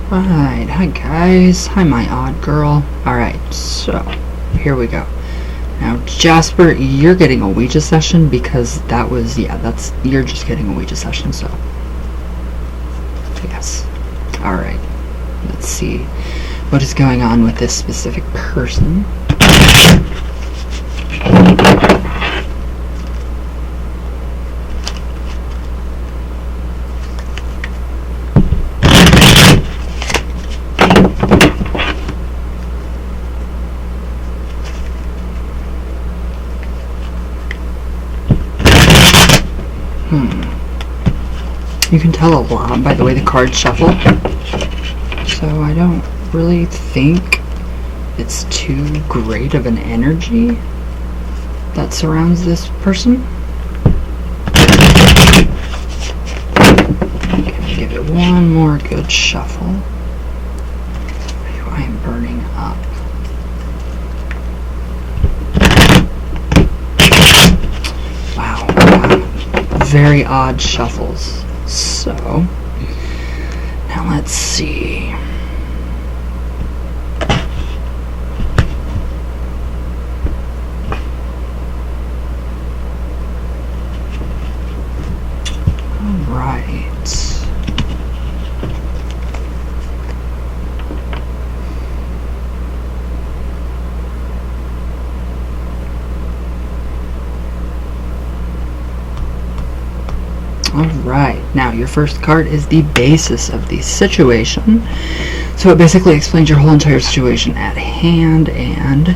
Alright, hi guys, hi my Oddgirl. Alright, so here we go. Now Jasper, you're getting a Ouija session because that was, you're just getting a Ouija session, so yes. Alright, let's see what is going on with this specific person. You can tell a lot by the way the cards shuffle, so I don't really think it's too great of an energy that surrounds this person. Okay, give it one more good shuffle. I am burning up. Wow, very odd shuffles. So, now let's see. All right. Alright, now your first card is the basis of the situation. So it basically explains your whole entire situation at hand, and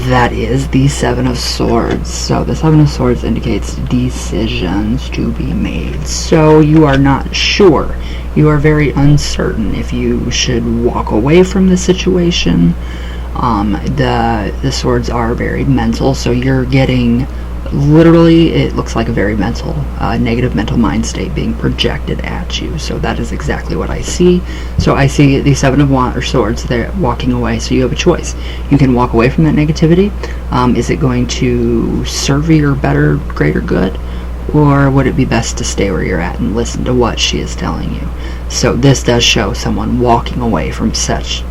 that is the Seven of Swords. So the Seven of Swords indicates decisions to be made. So you are not sure. You are very uncertain if you should walk away from the situation. The swords are very mental, so you're getting literally, it looks like a very mental, negative mental mind state being projected at you. So that is exactly what I see. So I see the Seven of Swords, they're walking away. So you have a choice. You can walk away from that negativity. Is it going to serve your better, greater good? Or would it be best to stay where you're at and listen to what she is telling you? So this does show someone walking away from such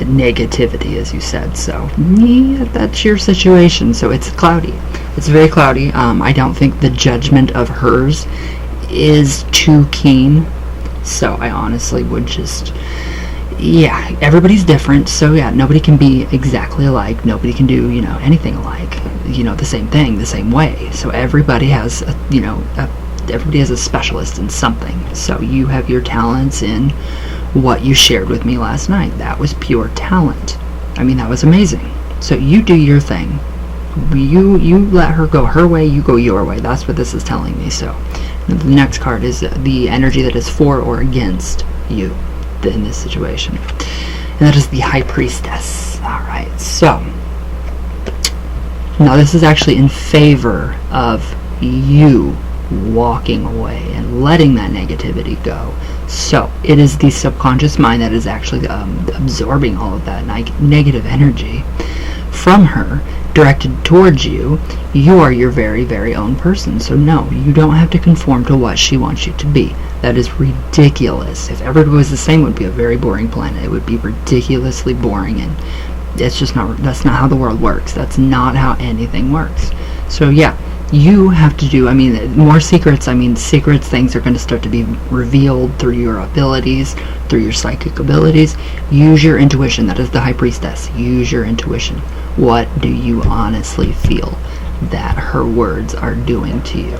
negativity, as you said. So yeah, that's your situation. So it's cloudy. It's very cloudy. I don't think the judgment of hers is too keen. So I honestly would just, everybody's different. So nobody can be exactly alike. Nobody can do, anything alike. The same thing, the same way. So everybody has, everybody has a specialist in something. So you have your talents in what you shared with me last night. That was pure talent. I mean, that was amazing. So you do your thing. You let her go her way, you go your way. That's what this is telling me. So the next card is the energy that is for or against you in this situation. And that is the High Priestess. Alright, so now this is actually in favor of you walking away and letting that negativity go. So it is the subconscious mind that is actually absorbing all of that negative energy from her, directed towards you. You are your very, very own person. So no, you don't have to conform to what she wants you to be. That is ridiculous. If everybody was the same, it would be a very boring planet. It would be ridiculously boring, and it's just not, that's not how the world works. That's not how anything works. So you have to do, more secrets. Secrets, things are going to start to be revealed through your abilities, through your psychic abilities. Use your intuition. That is the High Priestess. Use your intuition. What do you honestly feel that her words are doing to you?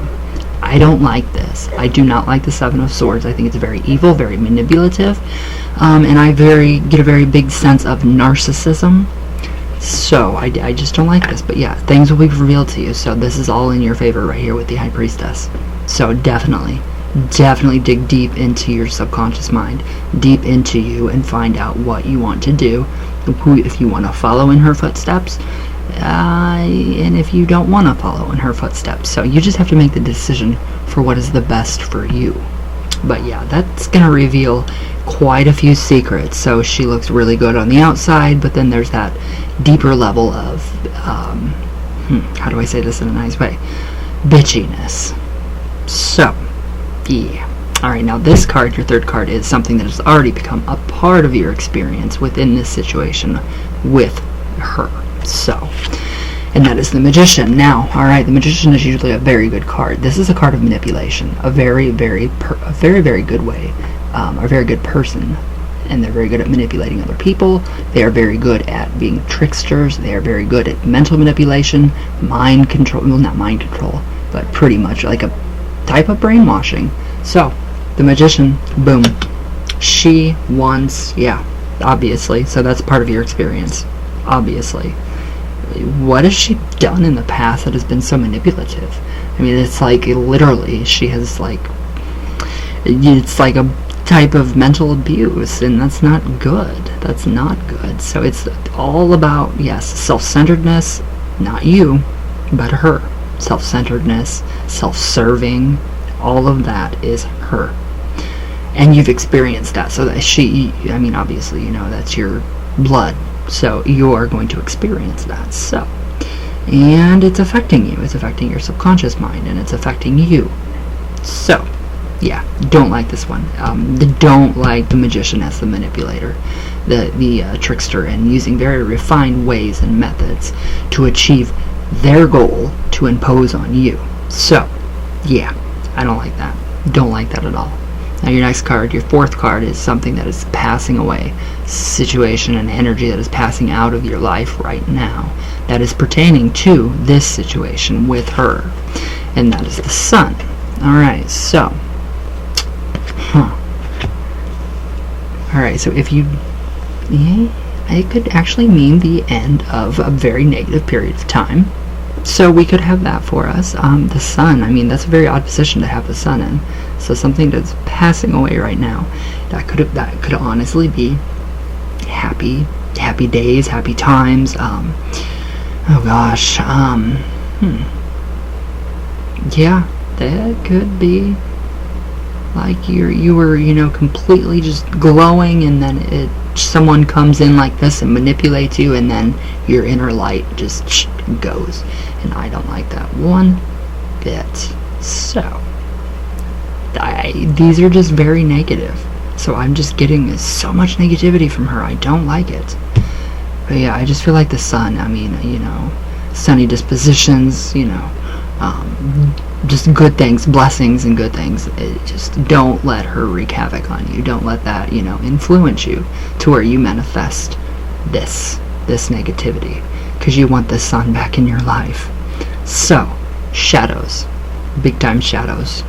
I don't like this. I do not like the Seven of Swords. I think it's very evil, very manipulative, and I get a very big sense of narcissism. So I just don't like this. But things will be revealed to you. So this is all in your favor right here with the High Priestess. So definitely dig deep into your subconscious mind, deep into you, and find out what you want to do. If you want to follow in her footsteps, and if you don't want to follow in her footsteps. So you just have to make the decision for what is the best for you. But that's going to reveal quite a few secrets. So she looks really good on the outside, but then there's that deeper level of, how do I say this in a nice way? Bitchiness. So, Alright, now this card, your third card, is something that has already become a part of your experience within this situation with her. So, and that is the Magician. Now, alright, the Magician is usually a very good card. This is a card of manipulation, a very, very good way, a very good person. And they're very good at manipulating other people. They are very good at being tricksters. They are very good at mental manipulation, mind control, well, not mind control, but pretty much like a type of brainwashing. So, the Magician, boom. She wants, yeah, obviously, so that's part of your experience, obviously. What has she done in the past that has been so manipulative? I mean, it's like, literally, she has, like, it's like a type of mental abuse, and that's not good. That's not good. So it's all about, yes, self-centeredness, not you, but her. Self-centeredness, self-serving, all of that is her. And you've experienced that, so that she, I mean, obviously, you know, that's your blood, so you're going to experience that. So, and it's affecting you. It's affecting your subconscious mind, and it's affecting you. So, yeah, don't like this one. Don't like the Magician as the manipulator, the trickster, and using very refined ways and methods to achieve their goal to impose on you. So, yeah, I don't like that. Don't like that at all. Now your next card, your fourth card, is something that is passing away. Situation and energy that is passing out of your life right now. That is pertaining to this situation with her. And that is the Sun. Alright, so. Alright, so if you... Yeah, it could actually mean the end of a very negative period of time. So we could have that for us. The Sun, I mean, that's a very odd position to have the Sun in. So something that's passing away right now, that could honestly be happy days, happy times. Oh gosh, yeah, that could be like you were, you know, completely just glowing, and then someone comes in like this and manipulates you, and then your inner light just goes. And I don't like that one bit. So these are just very negative. So I'm just getting so much negativity from her. I don't like it. But yeah, I just feel like the Sun, I mean, you know, sunny dispositions, you know, just good things, blessings and good things. Just don't let her wreak havoc on you. Don't let that, you know, influence you to where you manifest this negativity, because you want the Sun back in your life. So, shadows, big time shadows.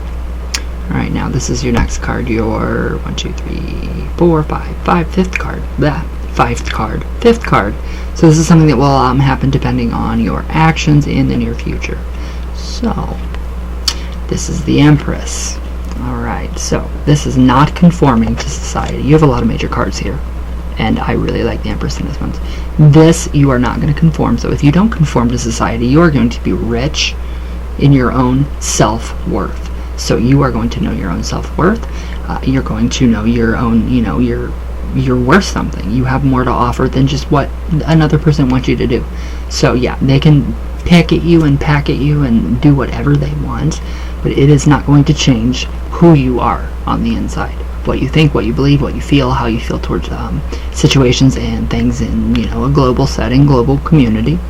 Alright, now this is your next card, your 1, 2, 3, 4, 5, fifth card. Fifth card. So this is something that will happen depending on your actions in the near future. So, this is the Empress. Alright, so this is not conforming to society. You have a lot of major cards here, and I really like the Empress in this one. This, you are not going to conform. So if you don't conform to society, you are going to be rich in your own self-worth. So you are going to know your own self-worth. You're going to know your own, you know, you're worth something. You have more to offer than just what another person wants you to do. So yeah, they can pick at you and pack at you and do whatever they want, but it is not going to change who you are on the inside. What you think, what you believe, what you feel, how you feel towards situations and things in, you know, a global setting, global community.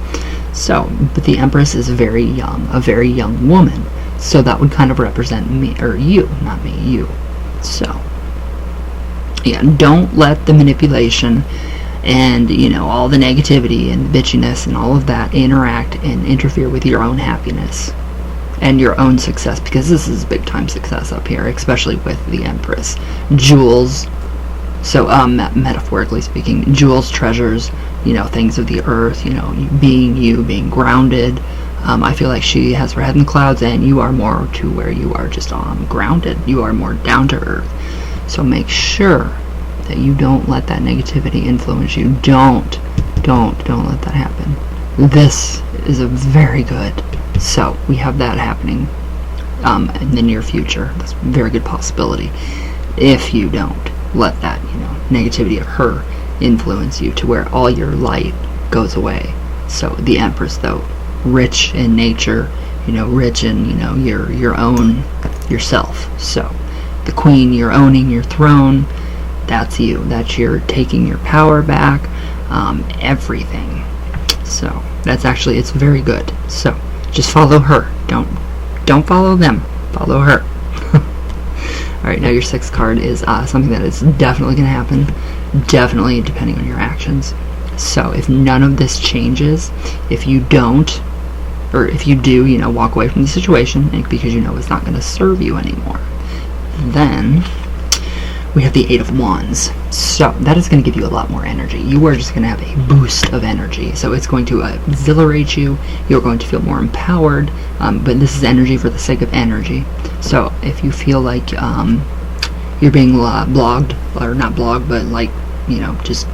So, but the Empress is very young, a very young woman. So that would kind of represent me, or you, not me, you. So, yeah, don't let the manipulation and, you know, all the negativity and bitchiness and all of that interact and interfere with your own happiness and your own success, because this is big time success up here, especially with the Empress. Jewels, so metaphorically speaking, jewels, treasures, you know, things of the earth, you know, being grounded. I feel like she has her head in the clouds, and you are more to where you are just grounded. You are more down to earth. So make sure that you don't let that negativity influence you. Don't let that happen. This is a very good. So we have that happening in the near future. That's a very good possibility. If you don't let that, you know, negativity of her influence you to where all your light goes away. So the Empress, though, rich in nature, you know, rich in, you know, your own yourself. So the queen, you're owning your throne. That's you. That's your taking your power back, everything. So that's actually, it's very good. So just follow her. Don't follow them. Follow her. Alright, now your 6th card is something that is definitely going to happen. Definitely depending on your actions. So if none of this changes, if you don't, or if you do, walk away from the situation because you know it's not going to serve you anymore, then we have the 8 of Wands. So that is going to give you a lot more energy. You are just going to have a boost of energy. So it's going to exhilarate you. You're going to feel more empowered. But this is energy for the sake of energy. So if you feel like you're being blogged, or not blogged, but like, just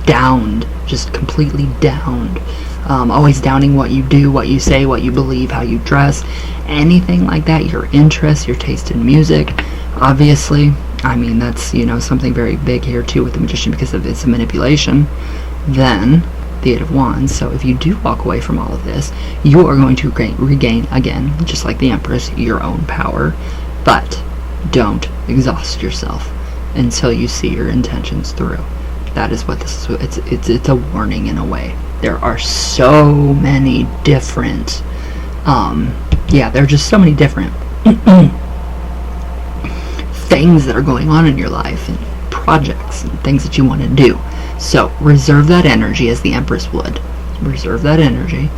downed, just completely downed. Always downing what you do, what you say, what you believe, how you dress, anything like that, your interests, your taste in music, obviously. I mean, that's, something very big here too with the Magician because of its manipulation. Then, the 8 of Wands. So if you do walk away from all of this, you are going to regain, again, just like the Empress, your own power. But don't exhaust yourself until you see your intentions through. That is what this is. It's a warning in a way. There are so many different, there are just so many different things that are going on in your life, and projects and things that you want to do. So reserve that energy as the Empress would. Reserve that energy,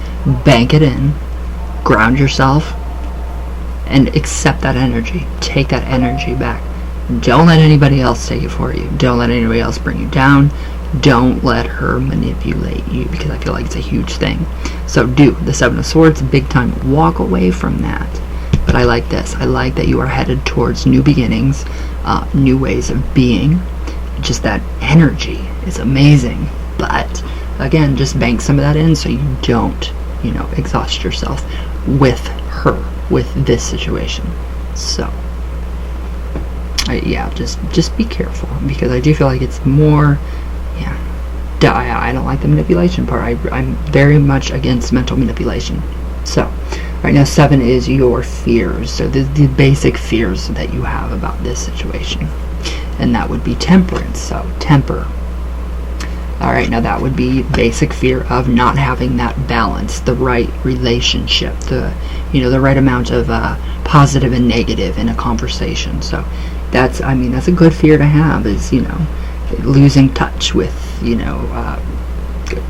bank it in, ground yourself, and accept that energy. Take that energy back. Don't let anybody else take it for you. Don't let anybody else bring you down. Don't let her manipulate you, because I feel like it's a huge thing. So do the 7 of Swords, big time. Walk away from that. But I like this. I like that you are headed towards new beginnings, new ways of being. Just that energy is amazing. But again, just bank some of that in so you don't, exhaust yourself with her, with this situation. So just be careful, because I do feel like it's more, I don't like the manipulation part. I'm very much against mental manipulation. So right now, 7 is your fears. So the basic fears that you have about this situation. And that would be temperance. So temper. Alright, now that would be basic fear of not having that balance, the right relationship, the right amount of positive and negative in a conversation. So that's a good fear to have, is, losing touch with,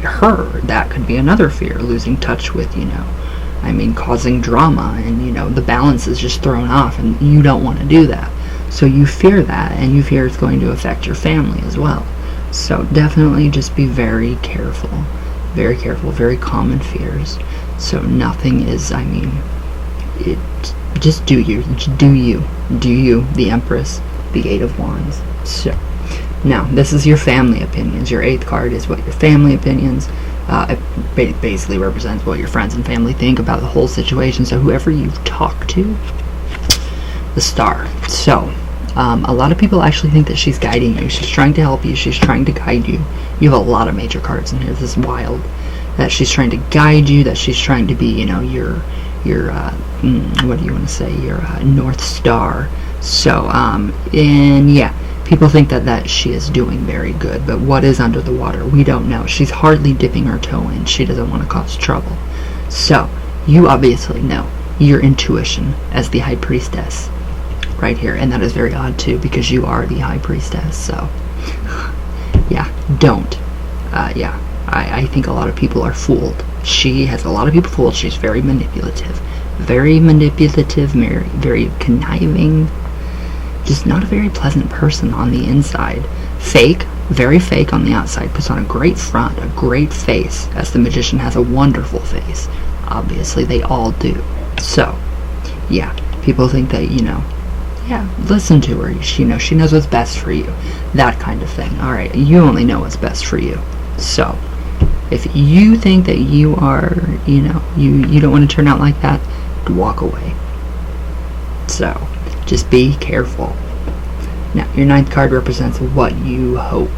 her. That could be another fear, losing touch with, causing drama, and, the balance is just thrown off, and you don't want to do that. So you fear that, and you fear it's going to affect your family as well. So definitely just be very careful, very common fears. So nothing is, just do you, the Empress, the 8 of Wands. So now this is your family opinions. Your 8th card is what your family opinions, it basically represents what your friends and family think about the whole situation. So whoever you've talked to, the Star. So a lot of people actually think that she's guiding you. She's trying to help you. She's trying to guide you. You have a lot of major cards in here. This is wild. That she's trying to guide you. That she's trying to be, your what do you want to say? Your North Star. So, people think that she is doing very good. But what is under the water? We don't know. She's hardly dipping her toe in. She doesn't want to cause trouble. So, you obviously know your intuition as the High Priestess. Right here, and that is very odd too, because you are the High Priestess. So don't I think a lot of people are fooled. She has a lot of people fooled. She's very manipulative, very conniving, just not a very pleasant person on the inside. Fake, very fake on the outside, puts on a great front, a great face, as the Magician has a wonderful face. Obviously they all do. So people think that, listen to her. She knows what's best for you. That kind of thing. Alright, you only know what's best for you. So, if you think that you are, you don't want to turn out like that, walk away. So, just be careful. Now, your 9th card represents what you hope.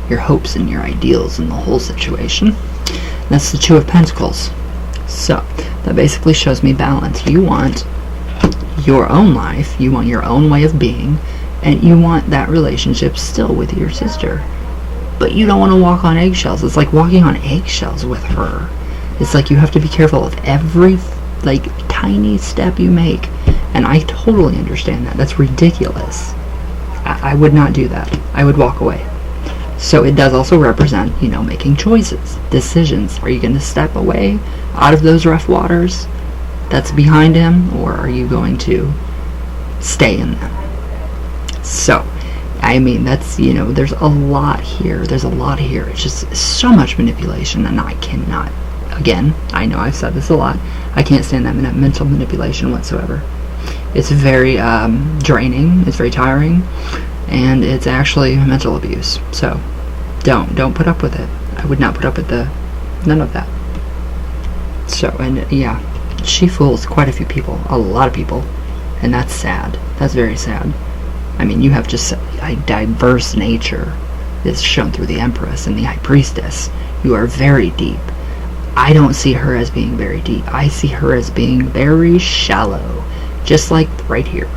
Your hopes and your ideals in the whole situation. That's the 2 of Pentacles. So, that basically shows me balance. You want your own life, you want your own way of being, and you want that relationship still with your sister. But you don't want to walk on eggshells. It's like walking on eggshells with her. It's like you have to be careful of every tiny step you make. And I totally understand that. That's ridiculous. I would not do that. I would walk away. So it does also represent, making choices, decisions. Are you going to step away out of those rough waters that's behind him, or are you going to stay in them? So, that's, there's a lot here. It's just so much manipulation, and I cannot, again, I know I've said this a lot, I can't stand that mental manipulation whatsoever. It's very draining, it's very tiring, and it's actually mental abuse. So, don't put up with it. I would not put up with none of that. So, and yeah, she fools quite a few people, a lot of people, and that's sad. That's very sad. You have just a diverse nature is shown through the Empress and the High Priestess. You are very deep. I don't see her as being very deep. I see her as being very shallow. Just like right here.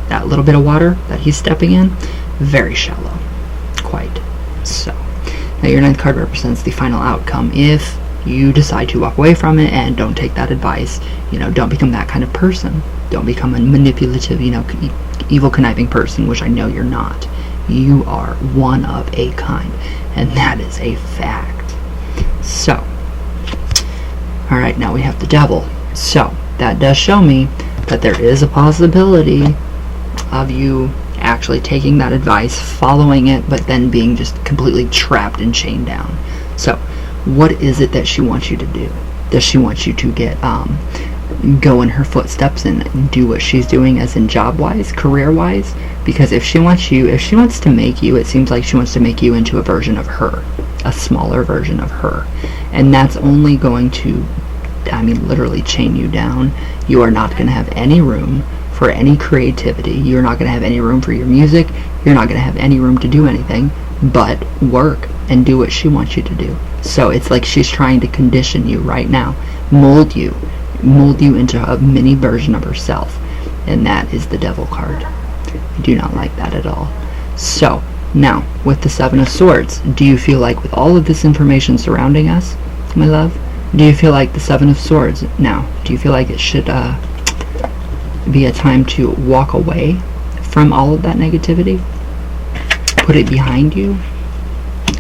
That little bit of water that he's stepping in, very shallow. Quite. So, now your 9th card represents the final outcome. If you decide to walk away from it and don't take that advice, don't become that kind of person. Don't become a manipulative, evil, conniving person, which I know you're not. You are one of a kind, and that is a fact. So, alright, now we have the Devil. So, that does show me that there is a possibility of you actually taking that advice, following it, but then being just completely trapped and chained down. So, what is it that she wants you to do? Does she want you to go in her footsteps and do what she's doing, as in job-wise, career-wise? Because if she wants to make you, it seems like she wants to make you into a version of her, a smaller version of her. And that's only going to, literally chain you down. You are not going to have any room for any creativity. You're not going to have any room for your music. You're not going to have any room to do anything but work and do what she wants you to do. So it's like she's trying to condition you right now, mold you into a mini version of herself. And that is the Devil card. I do not like that at all. So, now, with the 7 of Swords, do you feel like with all of this information surrounding us, my love, do you feel like the 7 of Swords now, do you feel like it should be a time to walk away from all of that negativity? Put it behind you?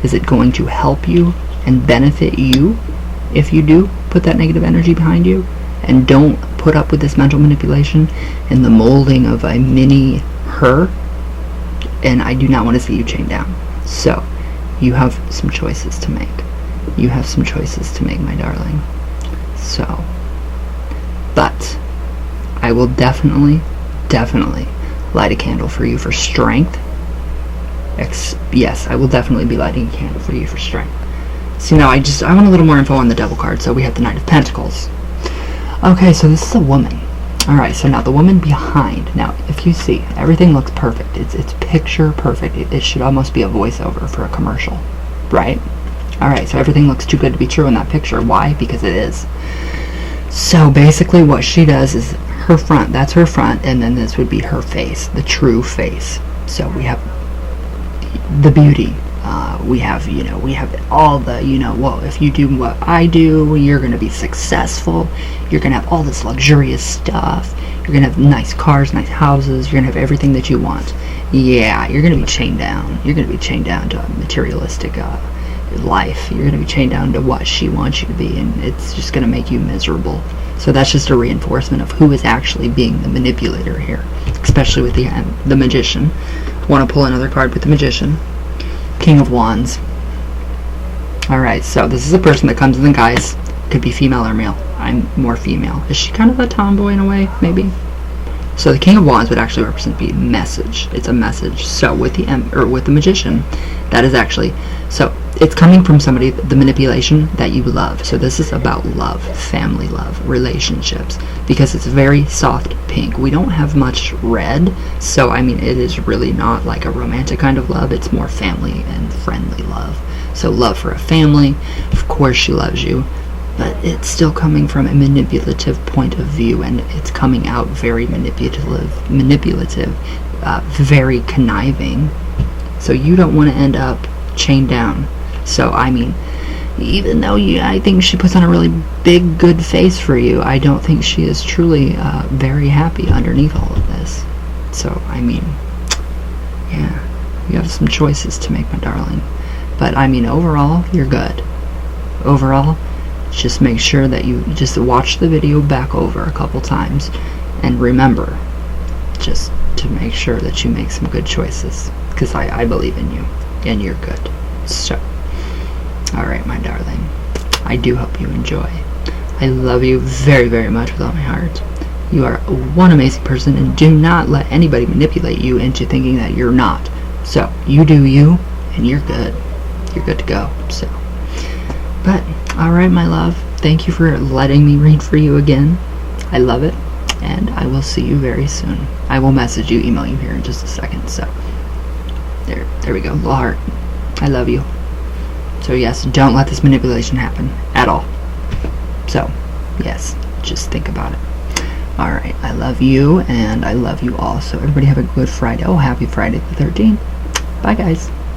Is it going to help you and benefit you if you do put that negative energy behind you? And don't put up with this mental manipulation and the molding of a mini her. And I do not want to see you chained down. So, you have some choices to make. You have some choices to make, my darling. So, but I will definitely light a candle for you for strength. Yes, I will definitely be lighting a candle for you for strength. So now I want a little more info on the Devil card. So we have the Knight of Pentacles. Okay, so this is a woman. Alright, so now the woman behind. Now, if you see, everything looks perfect. It's picture perfect. It should almost be a voiceover for a commercial. Right? Alright, so everything looks too good to be true in that picture. Why? Because it is. So basically what she does is her front. That's her front, and then this would be her face. The true face. So we have the beauty. We have all the, well, if you do what I do, you're going to be successful. You're going to have all this luxurious stuff. You're going to have nice cars, nice houses. You're going to have everything that you want. Yeah, you're going to be chained down. You're going to be chained down to a materialistic life. You're going to be chained down to what she wants you to be, and it's just going to make you miserable. So that's just a reinforcement of who is actually being the manipulator here, especially with the Magician. Want to pull another card with the Magician. King of Wands. Alright, so this is a person that comes in the guise. Could be female or male. I'm more female. Is she kind of a tomboy in a way? Maybe. So the King of Wands would actually represent the message. It's a message. So with the Magician, that is actually, so it's coming from somebody, the manipulation that you love. So this is about love, family love, relationships, because it's very soft pink. We don't have much red, so it is really not like a romantic kind of love. It's more family and friendly love. So love for a family. Of course she loves you. but it's still coming from a manipulative point of view, and it's coming out very manipulative, very conniving. So you don't want to end up chained down. So I mean, even though I think she puts on a really big good face for you, I don't think she is truly very happy underneath all of this. So I mean, yeah, you have some choices to make, my darling. But I mean, overall, you're good. Overall, just make sure that you just watch the video back over a couple times, and remember, just to make sure that you make some good choices, because I believe in you, and you're good. So, alright, my darling, I do hope you enjoy. I love you very, very much with all my heart. You are one amazing person, and do not let anybody manipulate you into thinking that you're not. So, you do you, and you're good. You're good to go. So, but, alright, my love, thank you for letting me read for you again. I love it, and I will see you very soon. I will message you, email you here in just a second. So, there we go, little heart. I love you. So yes, don't let this manipulation happen at all. So, yes, just think about it. Alright, I love you, and I love you all. So everybody have a good Friday. Oh, happy Friday the 13th. Bye, guys.